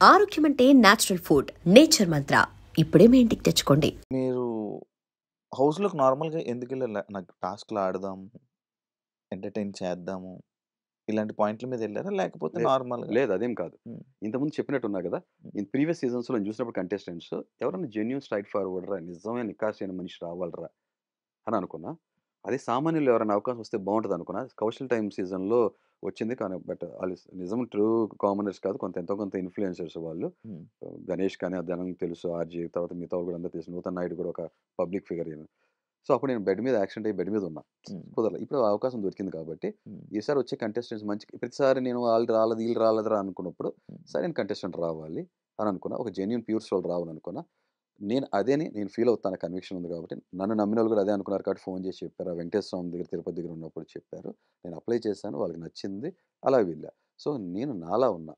ఆరోగ్యం అంటే natural food, nature మంత్ర. ఇప్పుడే మీ ఇంటికి తెచ్చుకోండి. మీరు హౌస్‌లోకి నార్మల్‌గా ఎందుకెళ్ళారు? నాకు టాస్క్‌లు ఆడదాము, ఎంటర్‌టైన్ చేద్దాము, ఇలాంటి పాయింట్‌ల మీద ఎళ్లారా? లేకపోతే లే నార్మల్‌గా? లేదు అదేం కాదు. హ్మ్. ఇంతకుముందు చెప్పినట్టున్నా గదా! హ్మ్. ప్రీవియస్ సీజన్స్‌లో నేను చూసినప్పుడు కంటెస్టెంట్స్ ఎవరైనా జెన్యూన్ స్ట్రెయిట్ ఫార్వర్డ్ రా, నిజమైన నికార్సైన మనిషి రావాలిరా అని అనుకున్నా. అదే సామాన్యులు ఎవరైనా అవకాశం వస్తే బావుంటదనుకున్నా. 'కౌశల్ టైమ్' సీజన్‌లో వచ్చింది. కానీ బట్ ఆళ్ళు నిజం ట్రూ కామనర్స్ కాదు. ఎంతో కొంత ఇన్‌ఫ్లుయెన్సర్స్ వాళ్ళు. హ్మ్. గణేష్ కానీ జనం తెలుసు. ఆర్‌జే తర్వాత మిగతా వాళ్ళు కూడా అందరూ తెలుసు. నూతన్ నాయుడు కూడా ఒక పబ్లిక్ ఫిగర్ ఈయన. సో, అప్పుడు నేను బెడ్ మీద యాక్సిడెంట్ అయ్యి బెడ్ మీద ఉన్నా. హ్మ్. కుదరలే. ఇప్పుడు అవకాశం దొరికింది కాబట్టి హ్మ్. ఈసారి వచ్చే కంటెస్టెంట్స్ మంచి ప్రతిసారి నేను ఆళ్ళు రాలేదు, ఈళ్ళు రాలేదురా అనుకున్నప్పుడు హ్మ్. సరైన కంటెస్టెంట్ రావాలి అని అనుకున్నా. ఒక జెన్యూన్ ప్యూర్ సోల్ రావాలనుకున్నా. నేను ఫీల్ అవుతాను. కన్విక్షన్ ఉంది కాబట్టి. నన్ను నమ్మినోళ్ళు కూడా అదే అనుకున్నారు కాబట్టి ఫోన్ చేసి చెప్పారు. ఆ వెంకటేశ్వర స్వామి దగ్గర తిరుపతి దగ్గర ఉన్నప్పుడు చెప్పారు. నేను అప్లై చేశాను. వాళ్ళకి నచ్చింది. అలా వెళ్ళా. సో, నేను నాలా ఉన్నా.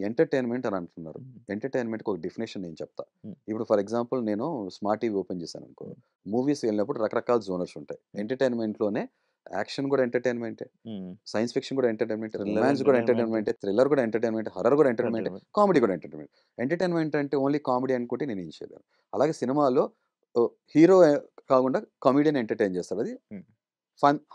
ఎంటర్‌టైన్‌మెంట్ అని అంటున్నారు. హ్మ్. ఎంటర్‌టైన్‌మెంట్‌కి ఒక డెఫినిషన్ నేను చెప్తా. హ్మ్. ఇప్పుడు ఫర్ ఎగ్జాంపుల్ నేను స్మార్ట్ టీవీ ఓపెన్ చేశాననుకో, హ్మ్. మూవీస్‌కి వెళ్ళినప్పుడు రకరకాల జోనర్స్ ఉంటాయి. హ్మ్. ఎంటర్‌టైన్‌మెంట్‌లోనే యాక్షన్ కూడా ఎంటర్‌టైన్‌మెంటే. హ్మ్. సైన్స్ ఫిక్షన్ కూడా ఎంటర్‌టైన్‌మెంటే. థ్రిల్లర్ రొమాన్స్ కూడా ఎంటర్‌టైన్‌మెంట్. ఎంటర్‌టైన్‌మెంటే. థ్రిల్లర్ కూడా ఎంటర్‌టైన్‌మెంటే. హారర్ కూడా ఎంటర్‌టైన్‌మెంటే. ఎంటర్‌టైన్‌మెంట్. కామెడీ కూడా ఎంటర్‌టైన్‌మెంట్. ఎంటర్‌టైన్‌మెంట్ అంటే ఓన్లీ కామెడీ అనుకుంటే నేనేం చేయలేను. అలాగే సినిమాలో హీరో కాకుండా కామెడియన్ ఎంటర్‌టైన్ చేస్తాడు. అది హ్మ్.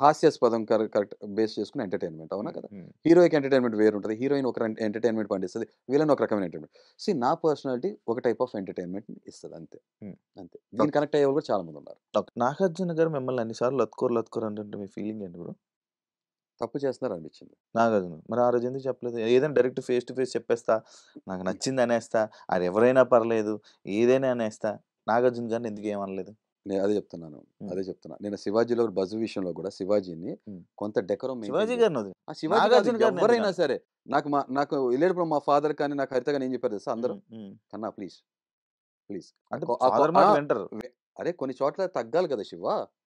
హాస్యాస్పదం కరెక్ట్ బేస్ చేసుకుని ఎంటర్‌టైన్‌మెంట్ అవునా హ్మ్. కదా! హ్మ్. హీరోయిక్ ఎంటర్‌టైన్‌మెంట్ వేరుంటది. హీరోయిన్ ఒక ఎంటర్‌టైన్‌మెంట్ పండిస్తది. విలన్ ఒక రకమైన ఎంటర్‌టైన్‌మెంట్. నా పర్సనాలిటీ ఒక టైప్ ఆఫ్ ఎంటర్‌టైన్‌మెంట్‌ని ఇస్తది అంతే. హ్మ్. అంతే. దీనికి ఓకే. కనెక్ట్ అయ్యేవాళ్ళు కూడా చాలా మంది ఉన్నారు. ఓకే. 'నాగార్జున' గారు మిమ్మల్ని అన్ని సార్లు లత్కోర్ అంటుంటే మీ ఫీలింగ్ ఏంటి బ్రో? తప్పు చేస్తున్నారు అనిపించింది. 'నాగార్జున' మరి ఆ రోజు ఎందుకు చెప్పలేదు? ఏదైనా డైరెక్ట్ ఫేస్ టు ఫేస్ చెప్పేస్తా. నాకు నచ్చింది అనేస్తా. ఆడెవరైనా పర్లేదు. ఏదైనా అనేస్తా. 'నాగార్జున' గారిని ఎందుకు ఏమనలేదు? నేను అదే చెప్తున్నాను. హ్మ్. అదే చెప్తున్నా. నేను 'శివాజీలో' బజ్ విషయంలో కూడా శివాజీని హ్మ్. కొంత డెకోరం మెయింటైన్ 'శివాజీ' చేసి గారిని వదిలేయి. శివాజీ కాదు 'నాగార్జున' గారిని ఎవ్వరైనా ఎందుకనరు? సరే. నాకు వెళ్ళేటప్పుడు మా ఫాదర్ కానీ, నాకు హరిత గాని ఏం చెప్పారు తెలుసా అందరూ? హ్మ్. హ్మ్. "కన్నా ప్లీజ్, ప్లీజ్." అంటే ఫాదర్ మాట వింటరు. అరే కొన్ని చోట్ల తగ్గాలి కదా శివ.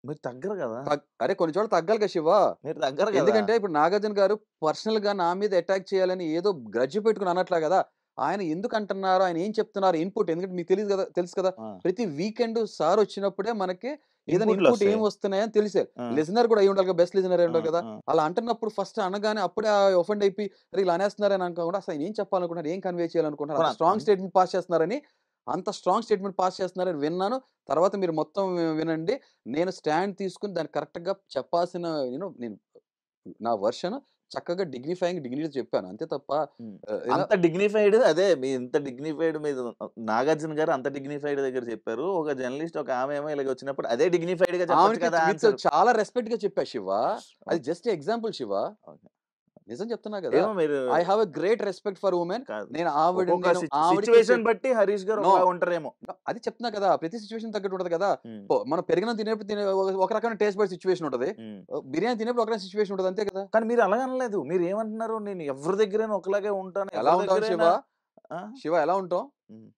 మీరు తగ్గరు గదా! అరే కొన్ని చోట్ల తగ్గాలి కదా శివ. మీరు తగ్గరు గదా! ఎందుకంటే ఇప్పుడు 'నాగార్జున' గారు పర్సనల్‌గా నా మీద అటాక్ చేయాలని ఏదో గ్రడ్జ్ పెట్టుకొని అనట్లా కదా! ఆయన ఎందుకు అంటున్నారు? ఆయన ఏం చెప్తున్నారు? ఇన్‌పుట్ ఎందుకంటే మీకు తెలీదు కదా! తెలుసు కదా! ఆ! ప్రతి వీకెండ్ సార్ వచ్చినప్పుడే మనకి ఏదైనా ఇన్‌పుట్ ఏం ఇన్‌పుట్‌లొస్తాయి. వస్తున్నాయని తెలిసేది. ఆ! లిజనర్ కూడా అయ్యి ఉండాలి కదా! బెస్ట్ లిజనర్ అయ్యి ఆ! ఉండాలి కదా! ఆ! అలా అంటున్నప్పుడు ఫస్ట్ అనగానే అప్పుడే ఒఫెండ్ అయిపోయి అరే! ఇలా అనేస్తున్నారని అనుకోకుండా అసలు ఆయన ఏం చెప్పాలనుకుంటున్నారు? ఏం కన్వే చేయాలనుకుంటున్నారు? పోనీ అంత స్ట్రాంగ్ అన్ స్టేట్‌మెంట్ పాస్ చేస్తున్నారని అంత స్ట్రాంగ్ స్టేట్‌మెంట్ పాస్ చేస్తున్నారని విన్నాను. తర్వాత మీరు మొత్తం వినండి. నేను స్టాండ్ తీసుకొని దాన్ని కరెక్ట్‌గా చెప్పాల్సిన నేను నా వెర్షన్ చక్కగా డిగ్నిటీ‌గా చెప్పాను. అంతే తప్ప హ్మ్. ఇలా అంత డిగ్నిఫైడ్ అదే మీ ఇంత డిగ్నిఫైడ్ మీద 'నాగార్జున' గారు అంత డిగ్నిఫైడ్ దగ్గర చెప్పారు. ఒక జర్నలిస్ట్ ఒక ఆమెమో ఇలాగ వచ్చినప్పుడు అదే డిగ్నిఫైడ్‌గా చెప్పొచ్చు ఆమెకి కదా! With answer. చాలా రెస్పెక్ట్‌గా చెప్పా శివ. అది okay. Just example Shiva. Okay. నిజం చెప్తున్నా గదా! ఏమో మీరు I have a great respect for women. కాదు. నేను ఒక్కొక్క ఆవిడకి సిట్యుయేషన్ బట్టి 'హరీష్' గారు నో. ఒకలాగా ఉంటారేమో. అది చెప్తున్నా కదా! ప్రతి సిట్యుయేషన్ తగ్గట్టు ఉంటది కదా! హ్మ్. మనం పెరగన్నం తినేప్పుడు ఒక రకమైన టేస్ట్ బడ్ సిట్యుయేషన్ ఉంటది. హ్మ్. బిర్యానీ తినేప్పుడు ఒక రకమైన సిట్యుయేషన్ ఉంటది. అంతే కదా! కానీ మీరు అలాగ అనలేదు. మీరేమంటున్నారు? నేను ఎవరి దగ్గరైనా ఒకలాగే ఉంటాను. ఎలా ఎవరి ఉంటాం శివ? దగ్గరైనా ఆ! శివ ఎలా ఉంటాం? హ్మ్.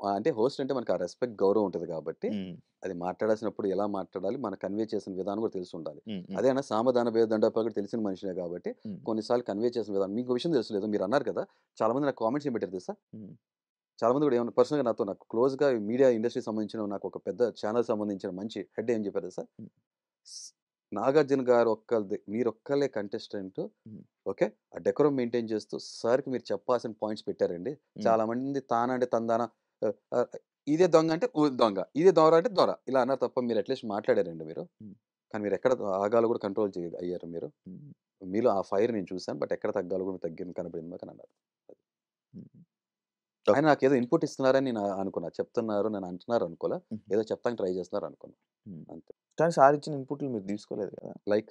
అంటే హోస్ట్ అంటే మనకు ఆ రెస్పెక్ట్, గౌరవం ఉంటది కాబట్టి, హ్మ్. అది మాట్లాడాల్సినప్పుడు ఎలా మాట్లాడాలి, మనం కన్వే చేసిన విధానం కూడా తెలిసుండాలి. హ్మ్. హ్మ్. అదేనా సామదాన భేద దండోపాయం తెలిసిన మనిషినే కాబట్టి, హ్మ్. కొన్నిసార్లు కన్వే చేసిన విధానం మీకు విషయం తెలుసు లేదా? మీరన్నారు కదా! చాలామంది నాకు కామెంట్స్ ఏం పెట్టారు తెలుసా? హ్మ్. చాలామంది కూడా ఏమన్నా పర్సనల్‌గా నాకు క్లోజ్‌గా మీడియా ఇండస్ట్రీకి సంబంధించిన నాకు ఒక పెద్ద ఛానెల్ సంబంధించిన మంచి హెడ్ ఏం చెప్పారు తెలుసా? హ్మ్. స్ నాగార్జున గారు మీరొక్కళ్ళే కంటెస్టెంట్ హ్మ్. ఓకే. ఆ డెకోరం మెయింటైన్ చేస్తూ సార్‌కి మీరు చెప్పాల్సిన పాయింట్స్ పెట్టారండి. హ్మ్. చాలామంది తానంటే తందాన ఆహ్, ఆహ్, ఇదే దొంగ అంటే దొంగ. ఇదే దొర అంటే దొర. ఇలా అన్నారు తప్ప మీరు అట్‌లీస్ట్ మాట్లాడారండి మీరు. హ్మ్. కానీ మీరెక్కడ ఆగాలో కూడా కంట్రోల్ అయ్యారు మీరు. హ్మ్. మీలో ఆ ఫైర్ నేను చూసాను. బట్ ఎక్కడ తగ్గాలో కూడా తగ్గింది కనపడింది మాకని అన్నారు. హ్మ్. ఆయన ఓకే. నాకేదో ఇన్‌పుట్ ఇస్తున్నారని నేను అనుకున్నా. చెప్తున్నారు నన్ను అంటున్నారు అనుకోలా. హుహు. ఏదో చెప్తానికి ట్రై చేస్తున్నారు అనుకున్నా. హ్మ్. అంతే. కానీ సార్ ఇచ్చిన ఇన్‌పుట్‌లు మీరు తీసుకోలేదు కదా! లైక్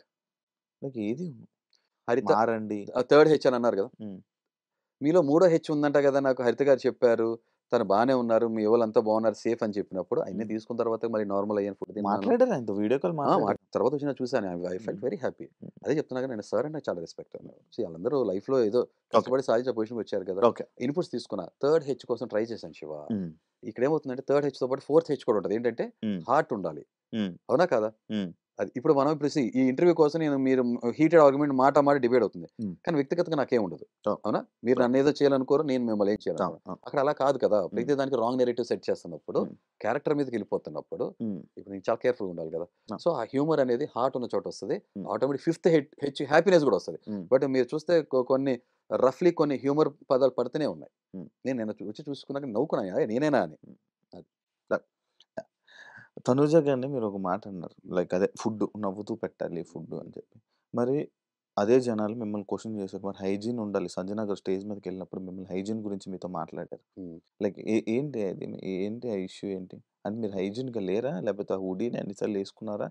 లైక్ ఏది హరిత మారండి. థర్డ్ హెచ్ అని అన్నారు కదా! హ్మ్. మీలో మూడో హెచ్ ఉందంట గదా! నాకు హరిత గారు చెప్పారు. తను బానే ఉన్నారు. మీ వోళ్ళంతా బాగున్నారు సేఫ్ అని చెప్పినప్పుడు అయన్నీ హ్మ్. తీసుకున్న తర్వాత మరి నార్మల్ అయ్యాను. ఫుడ్ తిన్నాను. మాట్లాడారు ఆయనతో వీడియో కాల్ మాట్లాడారు. తర్వాత వచ్చిన చూసాను. ఐ హ్మ్. Felt very happy. హ్మ్. అదే చెప్తున్నా కదా! నేను సార్ అంటే నాకు చాలా రెస్పెక్ట్. ఆళ్ళందరూ లైఫ్‌లో ఏదో ఓకే. కష్టపడి సాధించే పొజిషన్‌కి వచ్చారు కదా! ఓకే. ఇన్‌పుట్స్ తీసుకున్నా. థర్డ్ హెచ్ కోసం ట్రై చేశాను శివ. హ్మ్. ఇక్కడేమవుతుందంటే థర్డ్ హెచ్‌తో పాటు ఫోర్త్ హెచ్ కూడా ఉంటది. ఏంటంటే హ్మ్. హార్ట్ ఉండాలి. హ్మ్. అవునా కాదా? హ్మ్. అది. ఇప్పుడు మనం ఇప్పుడు ఈ ఇంటర్వ్యూ కోసం మీరు హీటెడ్ ఆర్గ్యుమెంట్ మాట డిబేట్ అవుతుంది. హ్మ్. కానీ వ్యక్తిగతంగా నాకేం ఉండదు. అవును. అవునా? మీరు అవును. నన్నేదో చేయాలనుకోరు. నేను మిమ్మల్ని ఏం అవును. చేయాలనుకోను. అవును. అక్కడ అలా కాదు కదా! హ్మ్. ప్రతి దానికి రాంగ్ నెరేటివ్ సెట్ చేస్తున్నప్పుడు, హ్మ్. క్యారెక్టర్ మీదకెళ్ళిపోతున్నప్పుడు, హ్మ్. ఇప్పుడు నేను చాలా కేర్‌ఫుల్‌గా ఉండాలి కదా! ఆ! సో, ఆ హ్యూమర్ అనేది హార్ట్ ఉన్న చోట వస్తది. హ్మ్. ఆటోమేటిక్ ఫిఫ్త్ హ్యాపీనెస్ గూడా వస్తది. హ్మ్. బట్ మీరు చూస్తే కొన్ని రఫ్‌లీ కొన్ని హ్యూమర్ పదాలు పడుతూనే ఉన్నాయి. హ్మ్. నేను నిన్న వచ్చి చూసుకున్నాక నవ్వుకున్నా. నేనేనా అని. హ్మ్. అది. త తనూజ గారిని మీరొక మాట అన్నారు. లైక్ అదే ఫుడ్డు నవ్వుతూ పెట్టాలి ఫుడ్డు అని చెప్పి. మరి అదే జనాలు మిమ్మల్ని క్వెషన్ చేసారు. మరి హైజీన్ ఉండాలి. సంజన గారు స్టేజ్ మీదకెళ్ళినప్పుడు మిమ్మల్ని హైజీన్ గురించి మీతో మాట్లాడారు. హ్మ్. లైక్ ఏంటి అది? ఏంటి ఆ ఇష్యూ ఏంటి? అంటే మీరు హైజీన్‌గా లేరా? లేకపోతే ఆ హుడీని అన్ని సార్లు ఏసుకున్నారా?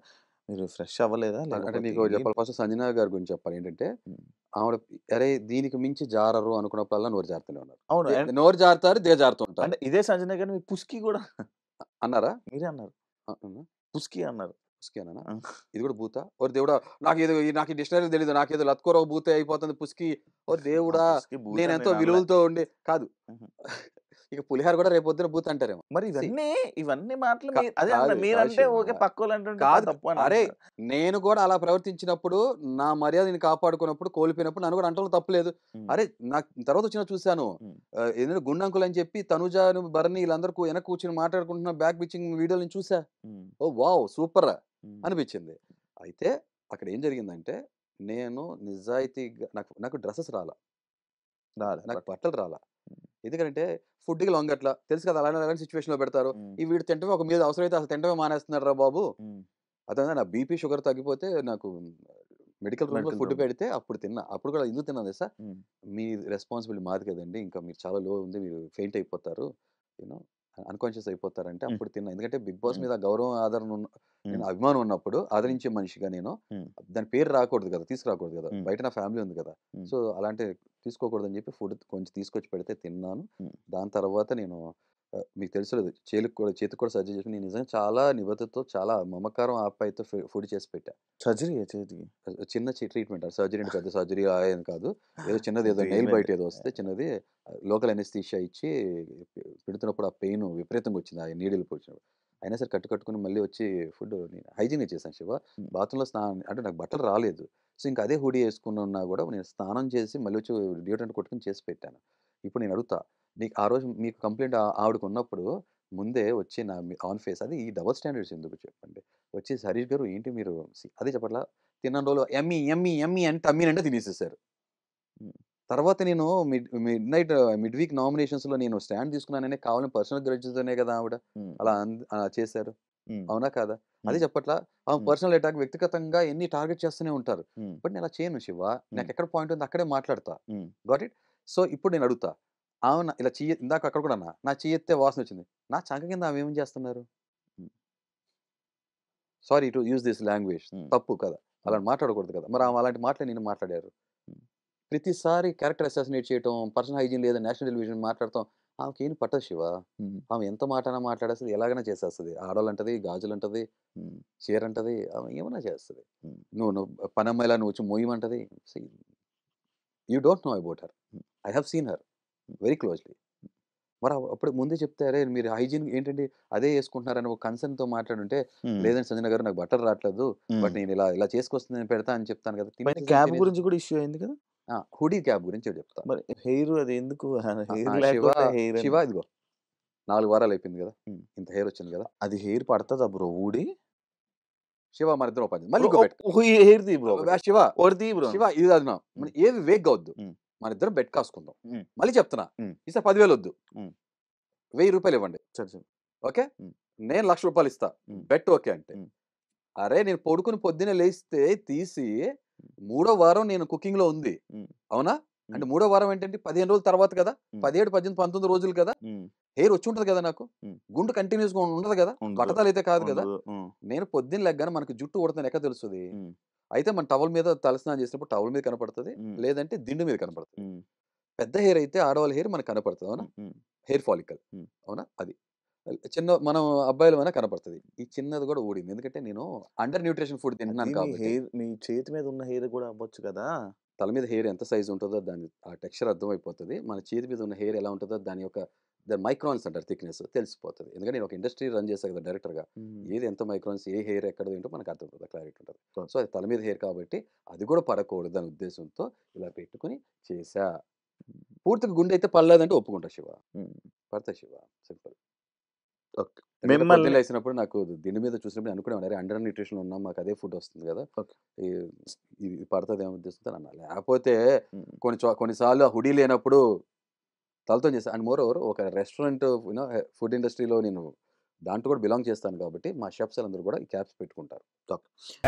మీరు ఫ్రెష్ అవ్వలేదా? అంటే లేకపోతే నీకు ఏంటి? చెప్పాలి ఫస్ట్ సంజన గారి గురించి చెప్పాలి ఏంటంటే, హ్మ్. ఆవిడ అరే! దీనికి మించి జారరు అనుకున్నప్పుడల్లా నోరు జారుతూనే ఉన్నారు. అవును. అండ్ నోరు జారుతారు, దిగజారుతూ ఉంటారు. అంటే ఇదే సంజన గారిని మీరు పుస్కి గూడా అన్నారా? మీరే అన్నారు. అవునా? పుస్కి అన్నారు. పుస్కి అన్నానా? ఆ! ఇది కూడా బూతా? ఓరి దేవుడా! నాకు ఈ డిక్షనరీ తెలీదు. నాకేదో లత్కోరవ బూతే అయిపోతుంది పుస్కి. ఓరి ఆ దేవుడా! పుస్కి భూత్ అని నేనెంతో నేను అనలే. విలువలతో ఉండి కాదు. హుహు. ఇక పులిహోర కూడా రేపొద్దున బూత్ అంటారేమో. మరి సీ ఇవన్నీ మాటలు అదే కాదు. అన్నా కాదు మీరంటే శివ. ఓకే. పక్కోళ్ళంటుంటే కాదు. తప్పు అని అరే! అంటారు. నేను కూడా అలా ప్రవర్తించినప్పుడు, నా మర్యాదని కాపాడుకున్నప్పుడు, కోల్పోయినప్పుడు నన్ను కూడా అనటంలో తప్పులేదు. హ్మ్. అరే! నాకు తర్వాత వచ్చినా చూసాను. హ్మ్. ఏంటంటే గుండంకుల్ అని చెప్పి తనుజాను, భరణి వీళ్ళందరూ వెనక కూర్చొని మాట్లాడుకుంటున్న బ్యాక్ బిచ్చింగ్ వీడియోలు నేను చూసా. హ్మ్. ఓహ్! వావ్! సూపర్ హ్మ్. అనిపించింది. అయితే అక్కడ ఏం జరిగిందంటే, నేను నిజాయితీగా నాకు డ్రెసెస్ రాలా. రాలే నాకు బట్ బట్టలు రాలా. హ్మ్. ఎందుకంటే ఫుడ్‌కి లొంగట్ల. తెలుసు కదా! అలాంటి సిట్యుయేషన్‌లో పెడతారు. హ్మ్. వీడు తింటమే ఒక మీద అవసరమైతే అసలు తింటమే మానేస్తున్నాడురా బాబు! హ్మ్. అర్థమైందా? నా బీపీ, షుగర్ తగ్గిపోతే నాకు మెడికల్ రూమ్‌లో మెడికల్ ఫుడ్ రూమ్. పెడితే అప్పుడు తిన్నా. అప్పుడు కూడా ఎందుకు తిన్నానో తెలుసా? హ్మ్. మీ రెస్పాన్సిబిలిటీ మాది కదండీ! ఇంకా మీరు చాలా లో ఉంది. మీరు ఫెయింట్ అయిపోతారు. యూ నో అన్‌కాన్షియస్ అయిపోతారంటే హ్మ్. అప్పుడు తిన్నా. ఎందుకంటే 'బిగ్ బాస్' హ్మ్. మీద గౌరవం, ఆదరణ హ్మ్. నేను అభిమానం ఉన్నప్పుడు హ్మ్. ఆదరించే మనిషిగా నేను హ్మ్. దాని పేరు రాకూడదు కదా! తీసుకురాకూడదు కదా! హ్మ్. బయట నా ఫ్యామిలీ ఉంది కదా! హ్మ్. సో, అలాంటి తీసుకోకూడదని చెప్పి ఫుడ్ కొంచెం తీసుకొచ్చి పెడితే తిన్నాను. హ్మ్. దాని తర్వాత నేను మీకు తెలుసో లేదో చేతికి కూడా సర్జరీ చేసి నేను నిజంగా చాలా నిబద్ధతతో, చాలా మమకారం, ఆప్యాయతతో ఫుడ్ చేసి పెట్టా. సర్జరీయా చేతికి? చిన్న ట్రీట్‌మెంట్. సర్జరీ అంటే పెద్ద సర్జరీ ఏం కాదు. ఏదో చిన్నది ఏదో నెయిల్ డ్రీమ్ బైట్ అది. ఏదో వస్తే చిన్నది లోకల్ అనెస్థీషియా ఇచ్చి పెడుతున్నప్పుడు ఆ పెయిన్ విపరీతంగా వచ్చింది. ఆ నీడిల్ పొడిచినప్పుడు. అయినా సరే కట్టుకొని మళ్ళీ వచ్చి ఫుడ్ నేను హైజీన్‌గా చేశాను శివ. హ్మ్. బాత్రూమ్‌లో స్నానం అంటే నాకు బట్టలు రాలేదు. సో, ఇంక అదే హుడీ యేసుకొని ఉన్నా గూడా నేను స్నానం చేసి మళ్ళీ వచ్చి డియోడ్రెంట్ కొట్టుకొని చేసి పెట్టాను. ఇప్పుడు నేను అడుగుతా. ఆ రోజు మీకు కంప్లెయింట్ ఆవిడకున్నప్పుడు ముందే వచ్చి ఆన్ ఫేస్ అది ఈ డబుల్ స్టాండర్డ్స్ ఎందుకు చెప్పండి. వచ్చేసి "హరీష్ గారు ఏంటి మీరు" అదే చెప్పట్లా తిన్నన్ని రోజులు యమ్మీ, యమ్మీ, యమ్మీ అని టమ్మీ నిండా తినేసేసారు. హ్మ్. తర్వాత నేను మిడ్ వీక్ నామినేషన్స్‌లో నేను స్టాండ్ తీసుకున్నాననే కావాలని పర్సనల్ గ్రడ్జ్‌తోనే కదా ఆవిడ హ్మ్. అలా చేశారు. హ్మ్. అవునా? కాదా? అదే హ్మ్. చెప్పట్లా? ఆమె హ్మ్. పర్సనల్ అటాక్ వ్యక్తిగతంగా ఎన్ని టార్గెట్ చేస్తూనే ఉంటారు. హ్మ్. బట్ నేను అలా చేయను శివ. హ్మ్. నాకెక్కడ పాయింట్ ఉందో అక్కడే మాట్లాడతా. హ్మ్. Got it? సో, ఇప్పుడు నేను అడుగుతా. ఆమె ఇలా ఇందాక అక్కడ కూడా అన్నా. నా చెయ్యెత్తే వాసనొచ్చింది. నా చంక కింద ఆమె ఏం చేస్తున్నారు? హ్మ్. Sorry to use this language. హ్మ్. తప్పు కదా! హ్మ్. అలా మాట్లాడకూడదు కదా! మరి హ్మ్. ఆమె అలాంటి మాటలే నిన్ను మాట్లాడారు. హ్మ్. ప్రతిసారి క్యారెక్టర్ అసాసినేట్ చేయటం, పర్సనల్ హైజీన్ లేదని నేషనల్ టెలివిజన్ మాట్లాడటం ఆమెకేం పట్టదు శివ. హ్మ్. ఆమె ఎంత మాటైనా మాట్లాడేస్తది. ఎలాగైనా చేసేస్తది. ఆడోళ్ళంటది, గాజులంటది, హ్మ్. చీరంటది. ఆమె ఏమన్నా చేస్తది. హ్మ్. నువ్వు పనమ్మాయిలా నువ్వు వచ్చి మొయ్యమంటది. See you don't know about her. Hmm. I have seen her very closely. మరి అప్పుడు ముందే చెప్తే అరే! మీరు హైజీన్ ఏంటండి అదే యేసుకుంటున్నారని ఒక కన్సర్న్‌తో మాట్లాడుంటే, హ్మ్. లేదండి సంజన గారు నాకు బట్టలు రాట్లేదు. హ్మ్. బట్ నేను ఇలా చేసుకొస్తుంది నేను పెడతా అని చెప్తాను కదా! పైన తినేసేసి క్యాబ్ తినేసేసి గురించి కూడా ఇష్యూ అయింది కదా! హుడీ క్యాప్ గురించి చెప్తా. మరి హెయిర్ అది ఎందుకు హెయిర్ శివ, లేకుండా హెయిర్ అని. ఇదిగో 4 వారాలు అయిపోయింది గదా! హ్మ్. ఇంత హెయిర్ వచ్చింది గదా! అది హెయిర్ పడతదా బ్రో ఊడి? శివ మనిద్దరం ఓ పని చేద్దాం. మళ్ళీ బ్రో ఇంకో బెట్. హెయిర్ తీ బ్రో ఒకటి. శివ, ఒకటి తీ బ్రో. శివ ఇది అది మన హ్మ్. ఏవి వేగ్గా వద్దు. హ్మ్. మనిద్దరం బెట్ కాసుకుందాం. హ్మ్. మళ్ళీ చెప్తున్నా. హ్మ్. ఈసారి 10,000 వద్దు. హ్మ్. రూ. 1000 ఇవ్వండి. సరే. సరే. ఓకే. హ్మ్. నేను రూ. 1,00,000 ఇస్తా. హ్మ్. బెట్ ఓకే అంటే. హ్మ్. అరే! నేను పడుకొని పొద్దున్నే లేస్తే తీసి మూడో వారం నేను కుకింగ్‌లో ఉంది. హ్మ్. అవునా? హ్మ్. అంటే మూడో వారం ఏంటంటే 15 రోజుల తర్వాత కదా! హ్మ్. 17, 18, 19 రోజులు కదా! హ్మ్. హెయిర్ వచ్చి ఉంటది కదా నాకు. హ్మ్. గుండు కంటిన్యూయస్‌గా ఉండదు కదా! ఉండదు. బట్టతలైతే కాదు కదా! ఉండదు. హ్మ్. నేను పొద్దున్న లెగ్గానే మనకు జుట్టు ఊడదని ఎక్కడ తెలుస్తది? హ్మ్. అయితే మన టవల్ మీద తలస్నానం చేసినప్పుడు టవల్ మీద కనపడతది. హ్మ్. లేదంటే దిండు మీద కనపడతది. హ్మ్. పెద్ద హెయిర్ అయితే ఆడవాళ్ళ హెయిర్ మనకు కనపడతది. అవునా? హ్మ్. హ్మ్. Hair follicle. హ్మ్. అవునా? అది. మనం అబ్బాయిలమైనా కనపడతది. ఈ చిన్నది కూడా ఊడింది. ఎందుకంటే నేను అండర్ న్యూట్రిషన్ ఫుడ్ అది తింటున్నాను కాబట్టి మీ చేతి మీద ఉన్న హెయిర్ కూడా అవ్వచ్చు కదా! తల మీద హెయిర్ ఎంత సైజ్ ఉంటదో ఆ టెక్స్చర్ అర్థమైపోతది. మన చేతి మీద ఉన్న హెయిర్ ఎలా ఉంటదో దాని యొక్క దాని మైక్రాన్స్ అంటారు థిక్నెస్ తెలిసిపోతుంది. ఎందుకంటే నేను ఒక ఇండస్ట్రీ రన్ చేశాను కదా డైరెక్టర్గా. ఏది ఎంత మైక్రాన్స్, ఏ హెయిర్ ఎక్కడది ఏంటో మనకు అర్థమవుతుంది, క్లారిటీ ఉంటుంది. సో అది తల మీద హెయిర్ కాబట్టి అది కూడా పడకూడదు అనే ఉద్దేశంతో ఇలా పెట్టుకుని చేశా. పూర్తిగా గుండె అయితే పడలేదంటే ఒప్పుకుంటా శివ, పడతా శివ, సింపుల్. ఓకే. మిమ్మల్ని వేసినప్పుడు నాకు దీని మీద చూసినప్పుడు అనుకునేవారు అండర్ న్యూట్రిషన్ ఉన్నాం, మాకు అదే ఫుడ్ వస్తుంది కదా, ఇది పడుతుంది ఏమో ఉద్దేశంతో అన్నా. లేకపోతే కొన్నిసార్లు హుడీ లేనప్పుడు తలతో చేస్తాను. అండ్ మోర్ ఓవర్ ఒక రెస్టారెంట్ యూనో ఫుడ్ ఇండస్ట్రీలో నేను దాంట్లో కూడా బిలాంగ్ చేస్తాను కాబట్టి మా షెఫ్స్ అందరూ కూడా ఈ క్యాప్స్ పెట్టుకుంటారు.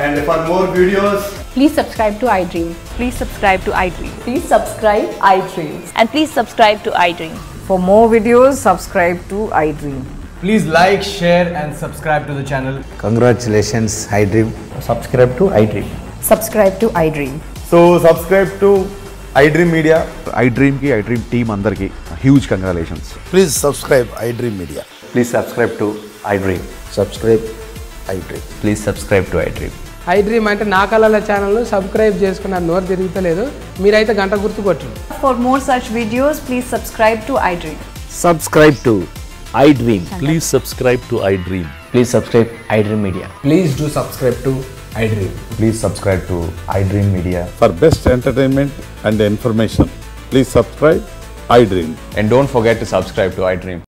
And for more videos, please subscribe to iDream. Please subscribe to iDream. Please subscribe iDream. And please subscribe to iDream. For more videos, subscribe to iDream. please like, share and subscribe to the channel. Congratulations, iDream. Subscribe to iDream. Subscribe to iDream. So subscribe to iDream Media. iDream ki iDream team andarki huge congratulations. Please subscribe iDream Media. Please subscribe to iDream. Subscribe iDream. Please subscribe to iDream. iDream అంటే నా కళల ఛానల్ను subscribe చేసుకున్న నోరు తిరుగుతలేదు, మీరైతే గంట గుర్తు కొట్టండి. For more such videos, please subscribe to iDream. Subscribe to iDream. Please subscribe to iDream. Please subscribe iDream Media. Please do subscribe to iDream. Please subscribe to iDream Media. For best entertainment and information, please subscribe iDream. And don't forget to subscribe to iDream.